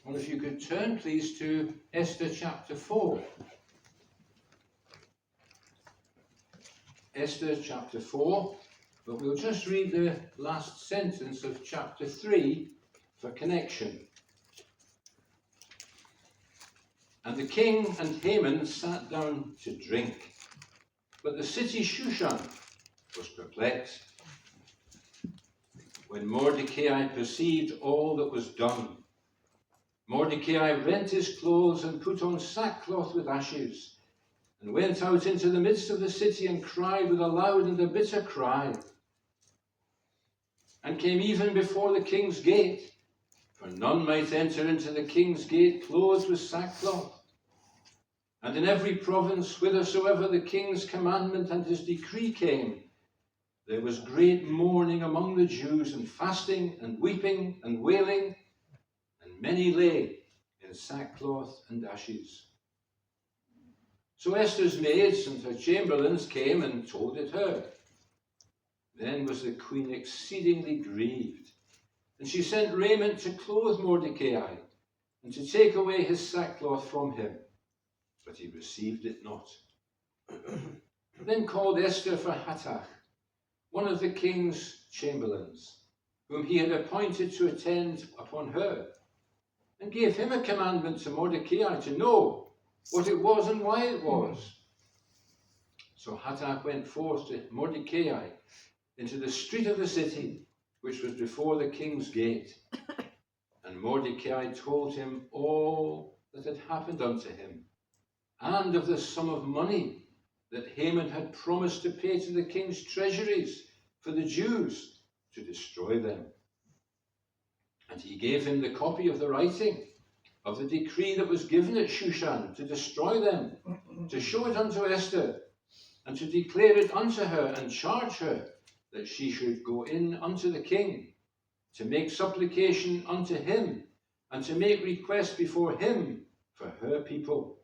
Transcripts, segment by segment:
Well, if you could turn, please, to Esther chapter 4. Esther chapter 4, but we'll just read the last sentence of chapter 3 for connection. And the king and Haman sat down to drink, but the city Shushan was perplexed. When Mordecai perceived all that was done, Mordecai rent his clothes and put on sackcloth with ashes, and went out into the midst of the city and cried with a loud and a bitter cry, and came even before the king's gate, for none might enter into the king's gate clothed with sackcloth. And in every province, whithersoever the king's commandment and his decree came, there was great mourning among the Jews, and fasting, and weeping, and wailing, and many lay in sackcloth and ashes. So Esther's maids and her chamberlains came and told it her. Then was the queen exceedingly grieved, and she sent raiment to clothe Mordecai, and to take away his sackcloth from him. But he received it not. Then called Esther for Hattach, one of the king's chamberlains, whom he had appointed to attend upon her, and gave him a commandment to Mordecai to know what it was and why it was. So Hattach went forth to Mordecai into the street of the city, which was before the king's gate. And Mordecai told him all that had happened unto him, and of the sum of money that Haman had promised to pay to the king's treasuries for the Jews to destroy them. And he gave him the copy of the writing of the decree that was given at Shushan to destroy them, to show it unto Esther, and to declare it unto her, and charge her that she should go in unto the king, to make supplication unto him, and to make request before him for her people.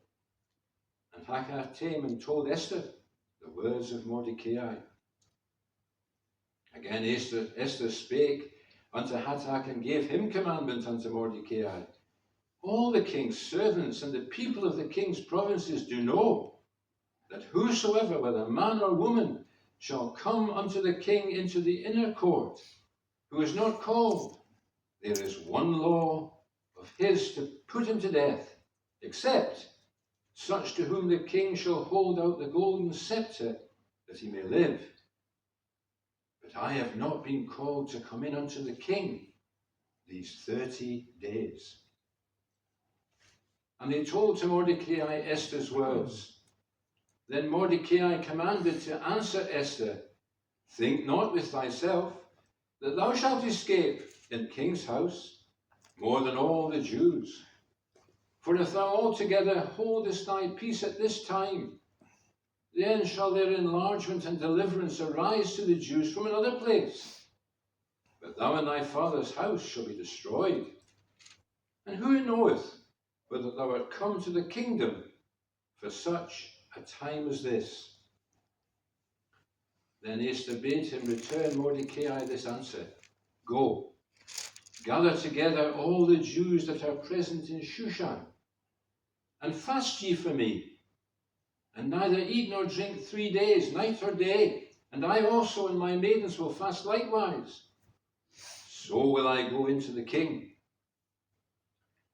And Hattach came and told Esther the words of Mordecai. Again Esther spake unto Hattach, and gave him commandment unto Mordecai. All the king's servants and the people of the king's provinces do know that whosoever, whether man or woman, shall come unto the king into the inner court, who is not called, there is one law of his to put him to death, except such to whom the king shall hold out the golden scepter, that he may live. But I have not been called to come in unto the king these 30 days. And they told to Mordecai Esther's words. Then Mordecai commanded to answer Esther, Think not with thyself that thou shalt escape in the king's house more than all the Jews. For if thou altogether holdest thy peace at this time, then shall their enlargement and deliverance arise to the Jews from another place. But thou and thy father's house shall be destroyed. And who knoweth whether thou art come to the kingdom for such a time as this? Then Esther bade him return Mordecai this answer, Go, gather together all the Jews that are present in Shushan, and fast ye for me, and neither eat nor drink 3 days, night or day, and I also and my maidens will fast likewise. So will I go into the king,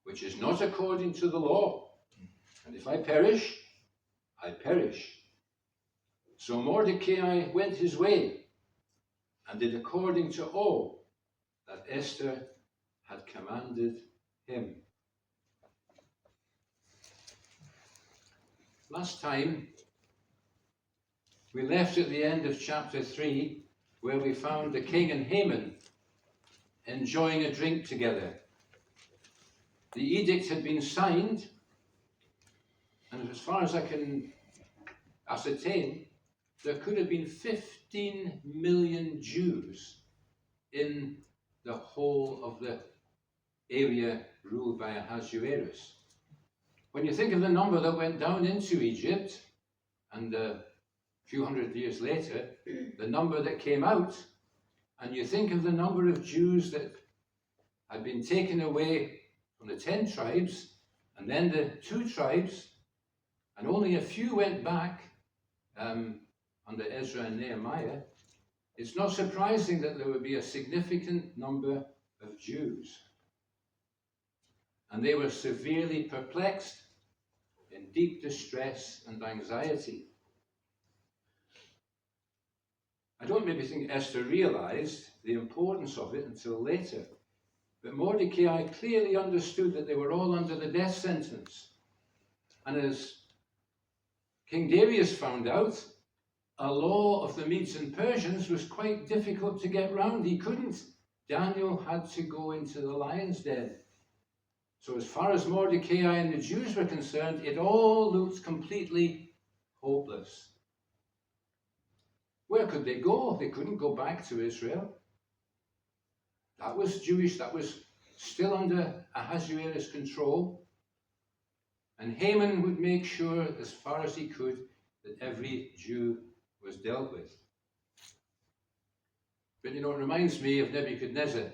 which is not according to the law, and if I perish, I perish. So Mordecai went his way, and did according to all that Esther had commanded him. Last time, we left at the end of chapter 3, where we found the king and Haman enjoying a drink together. The edict had been signed, and as far as I can ascertain, there could have been 15 million Jews in the whole of the area ruled by Ahasuerus. When you think of the number that went down into Egypt, and a few hundred years later, the number that came out, and you think of the number of Jews that had been taken away from the 10 tribes, and then the 2 tribes, and only a few went back under Ezra and Nehemiah, it's not surprising that there would be a significant number of Jews. And they were severely perplexed, in deep distress and anxiety. I don't maybe think Esther realized the importance of it until later, but Mordecai clearly understood that they were all under the death sentence. And as King Darius found out, a law of the Medes and Persians was quite difficult to get round. He couldn't. Daniel had to go into the lion's den. So as far as Mordecai and the Jews were concerned, it all looked completely hopeless. Where could they go? They couldn't go back to Israel. That was Jewish, that was still under Ahasuerus' control. And Haman would make sure, as far as he could, that every Jew was dealt with. But it reminds me of Nebuchadnezzar,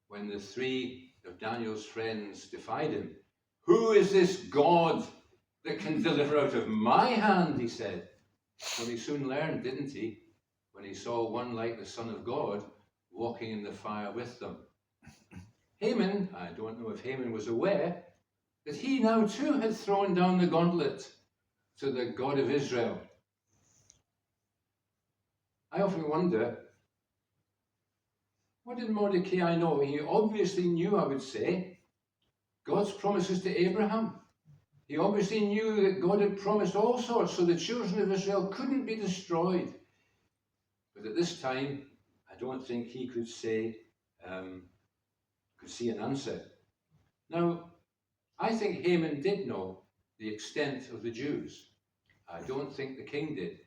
when the 3 of Daniel's friends defied him. Who is this God that can deliver out of my hand, he said. Well, he soon learned, didn't he, when he saw one like the Son of God walking in the fire with them. Haman, I don't know if Haman was aware, that he now too had thrown down the gauntlet to the God of Israel. I often wonder, what did Mordecai know? He obviously knew, I would say, God's promises to Abraham. He obviously knew that God had promised all sorts, so the children of Israel couldn't be destroyed. But at this time, I don't think he could see an answer. Now, I think Haman did know the extent of the Jews. I don't think the king did.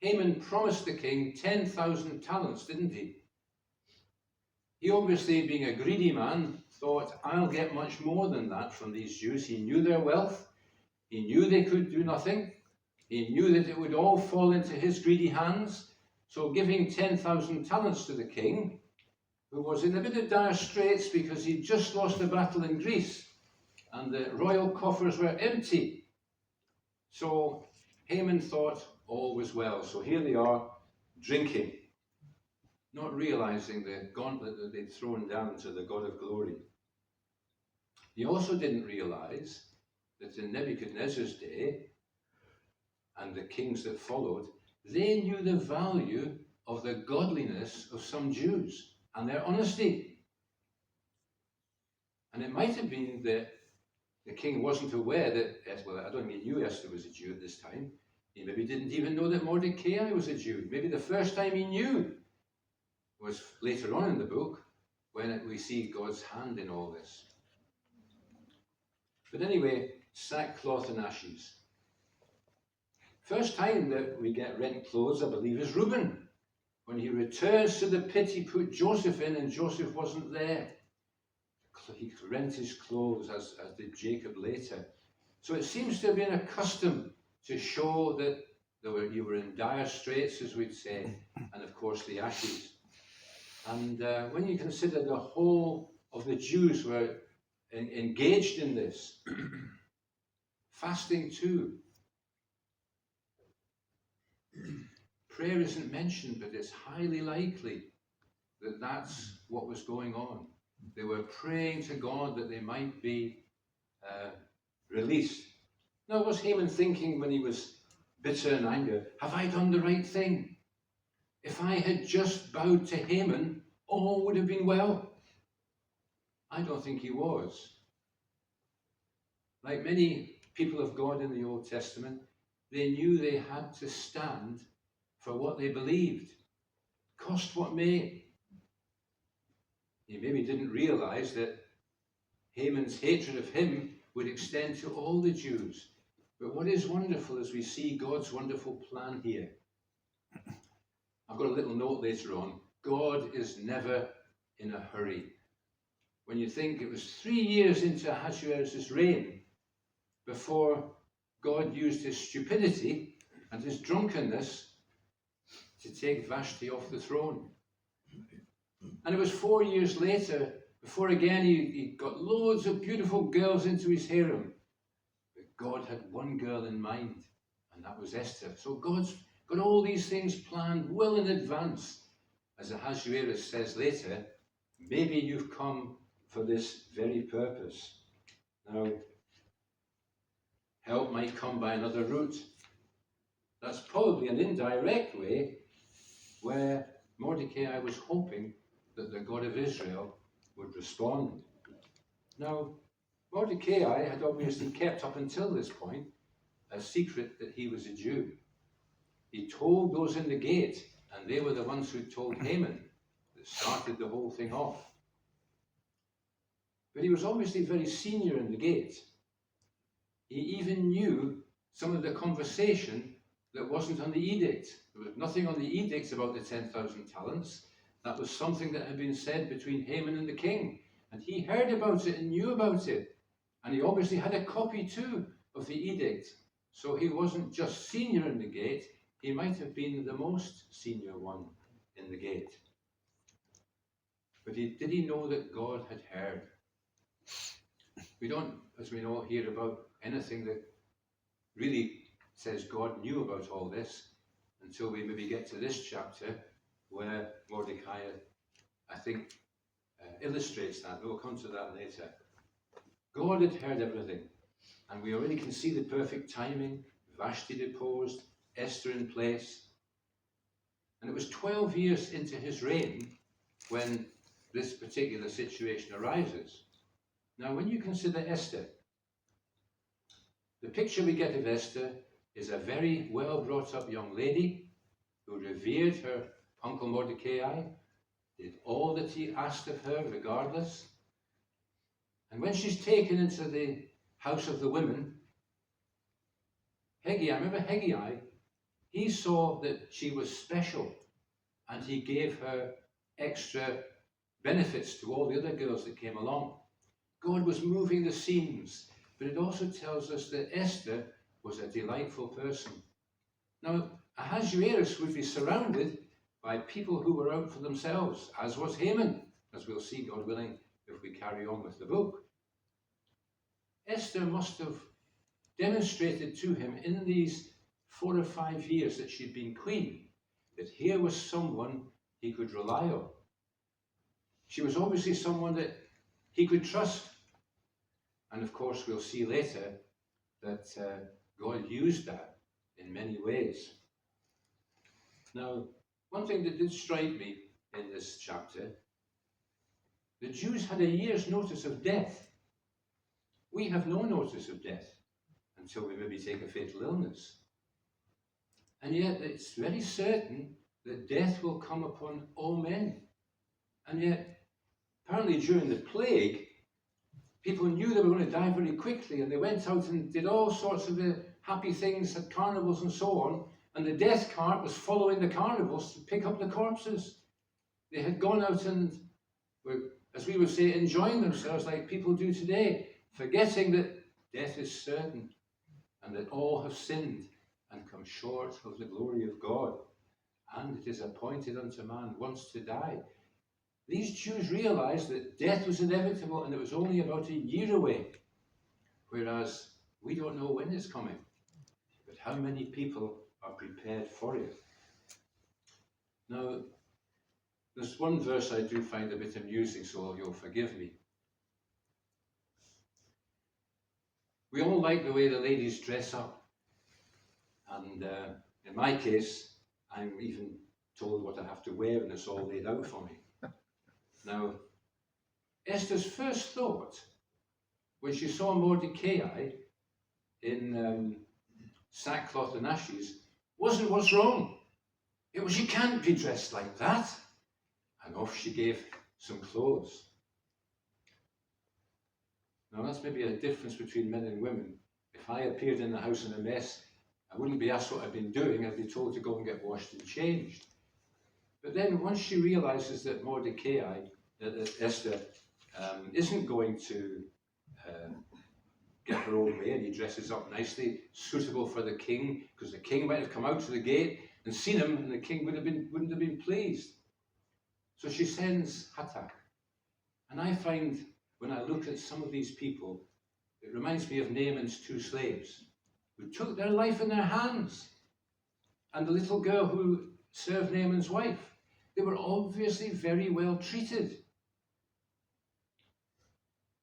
Haman promised the king 10,000 talents, didn't he? He obviously, being a greedy man, thought, I'll get much more than that from these Jews. He knew their wealth. He knew they could do nothing. He knew that it would all fall into his greedy hands. So giving 10,000 talents to the king, who was in a bit of dire straits because he'd just lost a battle in Greece, and the royal coffers were empty. So Haman thought all was well. So here they are, drinking, not realizing the gauntlet that they'd thrown down to the God of glory. He also didn't realize that in Nebuchadnezzar's day, and the kings that followed, they knew the value of the godliness of some Jews and their honesty. And it might have been that the king wasn't aware that, well, I don't mean he knew Esther was a Jew at this time. He maybe didn't even know that Mordecai was a Jew. Maybe the first time he knew was later on in the book, when we see God's hand in all this. But anyway, sackcloth and ashes. First time that we get rent clothes, I believe, is Reuben. When he returns to the pit he put Joseph in, and Joseph wasn't there. He rent his clothes, as did Jacob later. So it seems to have been a custom to show that you were in dire straits, as we'd say, and of course the ashes. And when you consider the whole of the Jews were engaged in this, fasting too. Prayer isn't mentioned, but it's highly likely that that's what was going on. They were praying to God that they might be released. Now, was Haman thinking when he was bitter and angry, have I done the right thing? If I had just bowed to Haman, all would have been well. I don't think he was. Like many people of God in the Old Testament, they knew they had to stand for what they believed, cost what may. He maybe didn't realize that Haman's hatred of him would extend to all the Jews. But what is wonderful is we see God's wonderful plan here. I've got a little note later on. God is never in a hurry. When you think it was 3 years into Ahasuerus' reign before God used his stupidity and his drunkenness to take Vashti off the throne. And it was 4 years later Before again he got loads of beautiful girls into his harem. But God had one girl in mind, and that was Esther. So God's got all these things planned well in advance. As Ahasuerus says later, maybe you've come for this very purpose. Now, help might come by another route. That's probably an indirect way where Mordecai was hoping that the God of Israel would respond. Now, Mordecai had obviously kept up until this point a secret that he was a Jew. He told those in the gate, and they were the ones who told Haman, that started the whole thing off. But he was obviously very senior in the gate. He even knew some of the conversation that wasn't on the edict. There was nothing on the edict about the 10,000 talents. That was something that had been said between Haman and the king. And he heard about it and knew about it. And he obviously had a copy too of the edict. So he wasn't just senior in the gate, he might have been the most senior one in the gate. But did he know that God had heard? We don't, as we know, hear about anything that really says God knew about all this until we maybe get to this chapter where Mordecai, I think, illustrates that. We'll come to that later. God had heard everything, and we already can see the perfect timing. Vashti deposed, Esther in place. And it was 12 years into his reign when this particular situation arises. Now, when you consider Esther, the picture we get of Esther is a very well brought up young lady who revered her uncle Mordecai, did all that he asked of her regardless. And when she's taken into the house of the women, remember Haggai, he saw that she was special and he gave her extra benefits to all the other girls that came along. God was moving the scenes, but it also tells us that Esther was a delightful person. Now, Ahasuerus would be surrounded by people who were out for themselves, as was Haman, as we'll see, God willing, if we carry on with the book. Esther must have demonstrated to him in these 4 or 5 years that she'd been queen, that here was someone he could rely on. She was obviously someone that he could trust. And of course, we'll see later that God used that in many ways. Now, one thing that did strike me in this chapter, the Jews had a year's notice of death. We have no notice of death until we maybe take a fatal illness. And yet it's very certain that death will come upon all men. And yet, apparently during the plague, people knew they were going to die very quickly, and they went out and did all sorts of happy things at carnivals and so on, and the death cart was following the carnivals to pick up the corpses. They had gone out and were, as we would say, enjoying themselves like people do today, forgetting that death is certain and that all have sinned and come short of the glory of God. And it is appointed unto man once to die. These Jews realized that death was inevitable and it was only about a year away, whereas we don't know when it's coming, but how many people are prepared for it. Now, there's one verse I do find a bit amusing, so you'll forgive me. We all like the way the ladies dress up, and in my case, I'm even told what I have to wear and it's all laid out for me. Now, Esther's first thought when she saw Mordecai in sackcloth and ashes wasn't what's wrong. It was, you can't be dressed like that. And off she gave some clothes. Now that's maybe a difference between men and women. If I appeared in the house in a mess, I wouldn't be asked what I'd been doing. I'd be told to go and get washed and changed. But then once she realizes that Esther isn't going to get her own way, and he dresses up nicely, suitable for the king, because the king might have come out to the gate and seen him, and the king wouldn't have been pleased. So she sends Hatak And I find when I look at some of these people, it reminds me of Naaman's 2 slaves who took their life in their hands. And the little girl who served Naaman's wife, they were obviously very well treated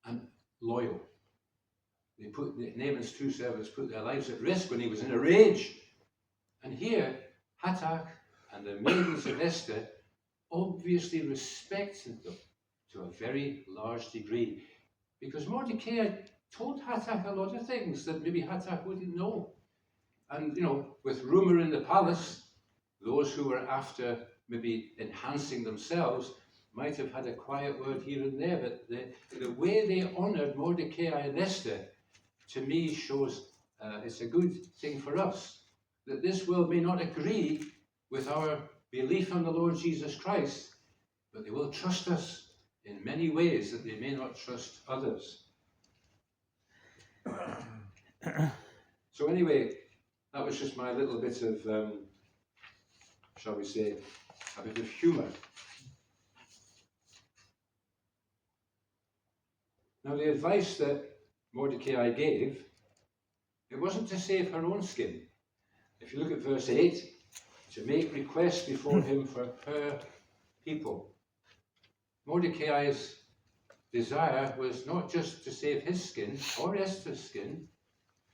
and loyal. Naaman's 2 servants put their lives at risk when he was in a rage. And here, Hodgett and the maidens of Esther obviously respected them to a very large degree, because Mordecai told Hodgett a lot of things that maybe Hodgett wouldn't know. And, with rumour in the palace, those who were after maybe enhancing themselves might have had a quiet word here and there, but the way they honoured Mordecai and Esther, to me, shows it's a good thing for us, that this world may not agree with our belief in the Lord Jesus Christ, but they will trust us in many ways that they may not trust others. So anyway, that was just my little bit of, shall we say, a bit of humour. Now, the advice that Mordecai gave, it wasn't to save her own skin. If you look at verse 8, to make requests before him for her people. Mordecai's desire was not just to save his skin or Esther's skin,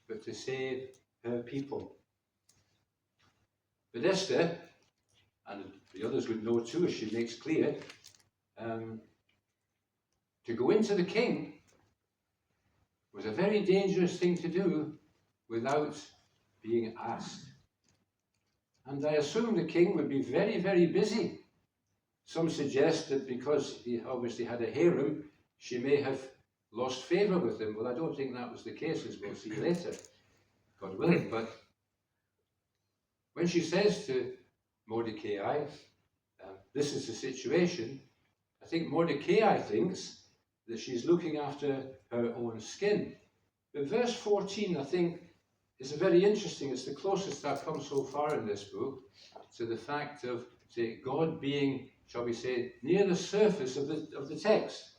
but to save her people. But Esther, and the others would know too, as she makes clear, to go into the king was a very dangerous thing to do without being asked. And I assume the king would be very, very busy. Some suggest that because he obviously had a harem, she may have lost favour with him. Well, I don't think that was the case, as we'll see later, God willing. But when she says to Mordecai, this is the situation, I think Mordecai thinks that she's looking after her own skin. But verse 14, I think, is very interesting. It's the closest I've come so far in this book to the fact of, say, God being, shall we say, near the surface of the text.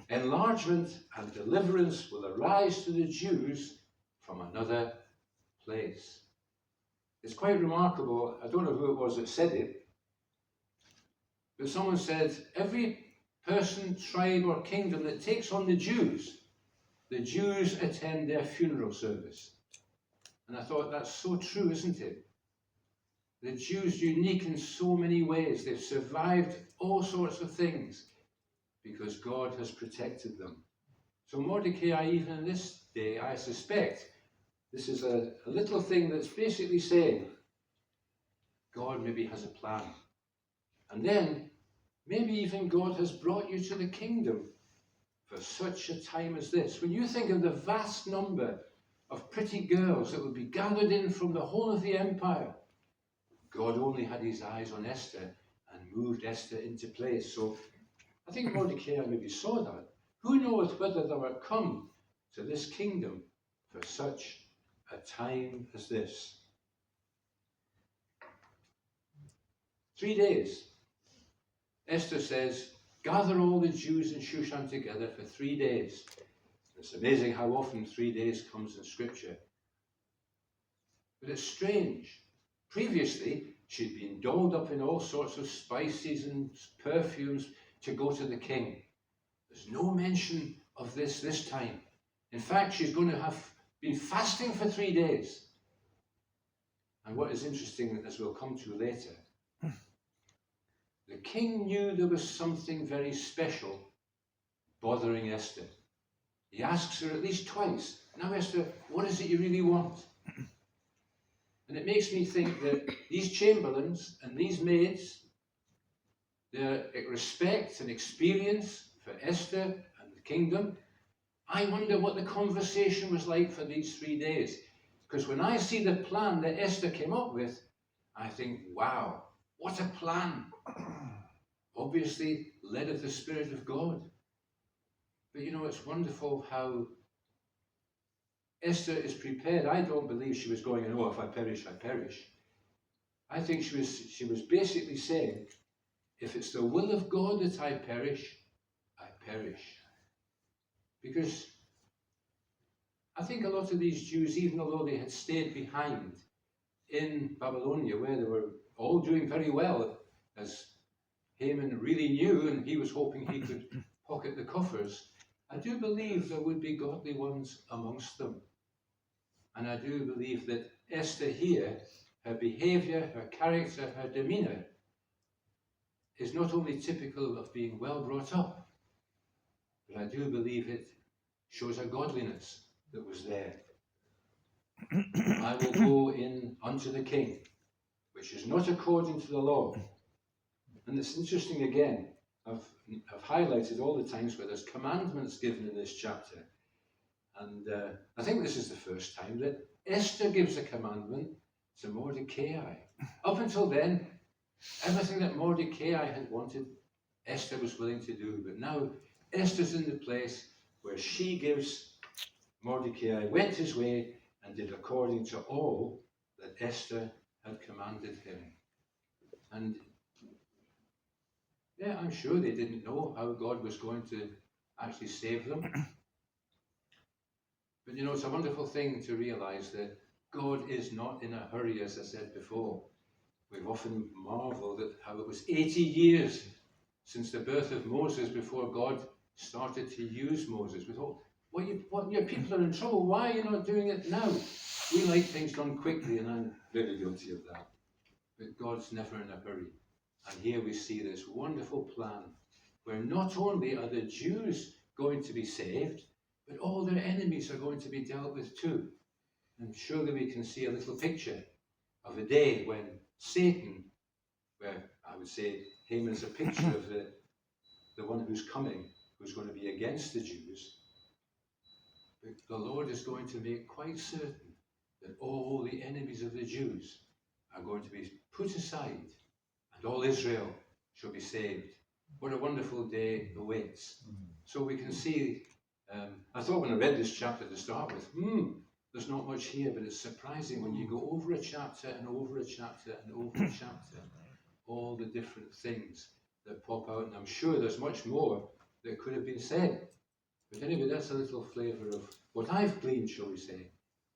Enlargement and deliverance will arise to the Jews from another place. It's quite remarkable. I don't know who it was that said it, but someone said, every person, tribe, or kingdom that takes on the Jews attend their funeral service. And I thought, that's so true, isn't it? The Jews are unique in so many ways. They've survived all sorts of things because God has protected them. So Mordecai, even in this day, I suspect, this is a little thing that's basically saying, God maybe has a plan. And then, maybe even God has brought you to the kingdom for such a time as this. When you think of the vast number of pretty girls that would be gathered in from the whole of the empire, God only had his eyes on Esther and moved Esther into place. So I think Mordecai maybe saw that. Who knows whether thou art come to this kingdom for such a time as this? 3 days. Esther says, gather all the Jews in Shushan together for 3 days. It's amazing how often 3 days comes in Scripture. But it's strange. Previously, she'd been dolled up in all sorts of spices and perfumes to go to the king. There's no mention of this time. In fact, she's going to have been fasting for 3 days. And what is interesting, as we'll come to later, the king knew there was something very special bothering Esther. He asks her at least twice, now Esther, what is it you really want? And it makes me think that these chamberlains and these maids, their respect and experience for Esther and the kingdom, I wonder what the conversation was like for these 3 days. Because when I see the plan that Esther came up with, I think, wow, what a plan. Obviously led of the Spirit of God. But it's wonderful how Esther is prepared. I don't believe she was going, if I perish, I perish. I think she was basically saying, if it's the will of God that I perish, I perish. Because I think a lot of these Jews, even although they had stayed behind in Babylonia, where they were all doing very well, as Haman really knew, and he was hoping he could pocket the coffers, I do believe there would be godly ones amongst them. And I do believe that Esther here, her behaviour, her character, her demeanour, is not only typical of being well brought up, but I do believe it shows a godliness that was there. I will go in unto the king, which is not according to the law. And it's interesting again, I've highlighted all the times where there's commandments given in this chapter. And I think this is the first time that Esther gives a commandment to Mordecai. Up until then, everything that Mordecai had wanted, Esther was willing to do. But now Esther's in the place where she gives Mordecai, went his way and did according to all that Esther had commanded him. And yeah, I'm sure they didn't know how God was going to actually save them. But you know, it's a wonderful thing to realize that God is not in a hurry, as I said before. We've often marveled at how it was 80 years since the birth of Moses before God started to use Moses. We thought, your people are in trouble. Why are you not doing it now? We like things done quickly, and I'm very guilty of that. But God's never in a hurry. And here we see this wonderful plan where not only are the Jews going to be saved, but all their enemies are going to be dealt with too. And surely we can see a little picture of a day when Satan, where I would say Haman's a picture of the one who's coming, who's going to be against the Jews. But the Lord is going to make quite certain that all the enemies of the Jews are going to be put aside, and all Israel shall be saved. What a wonderful day awaits. So we can see, I thought when I read this chapter to start with, there's not much here, but it's surprising when you go over a chapter and over a chapter and over a chapter, all the different things that pop out. And I'm sure there's much more that could have been said. But anyway, that's a little flavour of what I've gleaned, shall we say,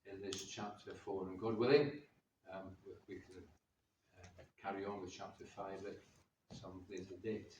in this chapter 4. And God willing, we can carry on with chapter 5 at some later date.